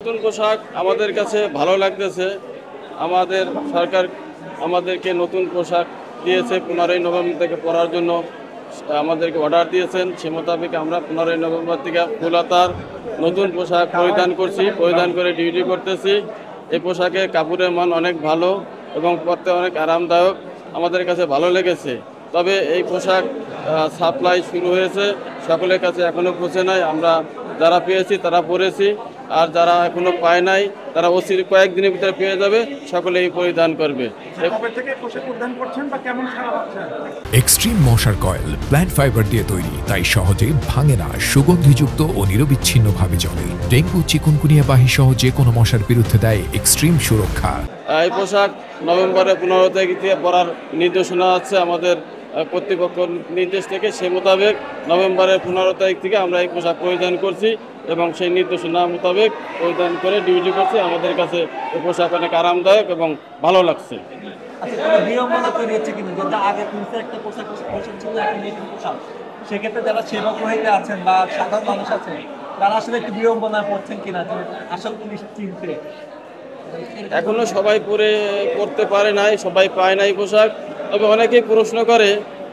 নতুন পোশাক আমাদের কাছে ভালো লাগতেছে। আমাদের সরকার আমাদেরকে নতুন পোশাক দিয়েছে 15ই নভেম্বর থেকে পরার জন্য আমাদেরকে অর্ডার দিয়েছেন। সে মোতাবেক আমরা 15ই নভেম্বর থেকে ফুলাতার নতুন পোশাক পরিধান করে ডিউটি করতেছি। এই পোশাকের কাপড়ের মান অনেক ভালো এবং পরতে অনেক আরামদায়ক, আমাদের কাছে ভালো লেগেছে। তবে এই পোশাক সাপ্লাই শুরু হয়েছে, সকলের কাছে এখনও পৌঁছে নাই। আমরা যারা পেয়েছি তারা পরেছি, আর যারা এখনো পায় নাই তারা কয়েকদিনের ভিতরে পেয়ে যাবে, সকলেই পরিধান করবে। এক্সট্রিম মশার কয়েল প্ল্যান্ট ফাইবার দিয়ে তৈরি, তাই সহজে ভাঙে না, সুগন্ধিযুক্ত ও নিরবিচ্ছিন্নভাবে জ্বলে। ডেঙ্গু, চিকুনগুনিয়া বাহি সহ যে কোনো মশার বিরুদ্ধে দেয় এক্সট্রিম সুরক্ষা। এই পোশাক নভেম্বরের 15 তারিখ থেকে পরার নির্দেশনা আছে আমাদের কর্তৃপক্ষের নির্দেশ থেকে। সে মোতাবেক নভেম্বরের 15 তারিখ থেকে আমরা এই পোশাক পরিধান করছি এবং সেই নির্দেশনা মোতাবেক পরিধান করে ডিউটি করছি। আমাদের কাছে এই পোশাক অনেক আরামদায়ক এবং ভালো লাগছে। সেক্ষেত্রে যারা সেবক রহিতে আছেন বা সাধারণ মানুষ আছেন, তারা আসলে একটু বিড়ম্বনা পড়ছেন কিনা যে আসলে নিশ্চিন্তে এখনো সবাই পরতে পারে নাই, সবাই পায় নাই পোশাক। তবে অনেকেই প্রশ্ন করে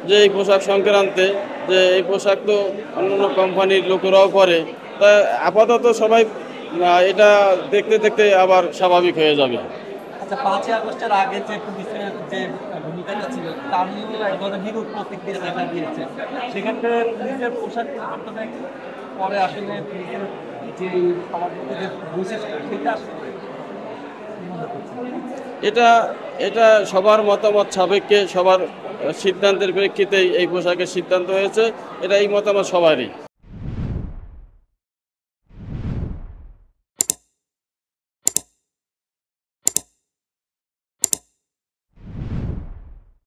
যে এই পোশাক সংক্রান্তে, যে এই পোশাক তো অন্যান্য কোম্পানির লোকেরাও পরে, তা আপাতত সবাই এটা দেখতে দেখতে আবার স্বাভাবিক হয়ে যাবে। আচ্ছা, 5ই আগস্টের আগে যে পুলিশের যে ভূমিকাটা ছিল তার নিয়ে এক ধরনের বিরূপ প্রতিক্রিয়া দেখা দিয়েছে। সেক্ষেত্রে পুলিশের পোশাক পরিবর্তনের পরে আসলে পুলিশের যে সবার মধ্যে যে বৈশিষ্ট্য সেটা আসলে এটা সবার মতামত সাপেক্ষে, সবার সিদ্ধান্তের প্রেক্ষিতেই এই পোশাকের সিদ্ধান্ত হয়েছে। এটা এই মতামত সবারই।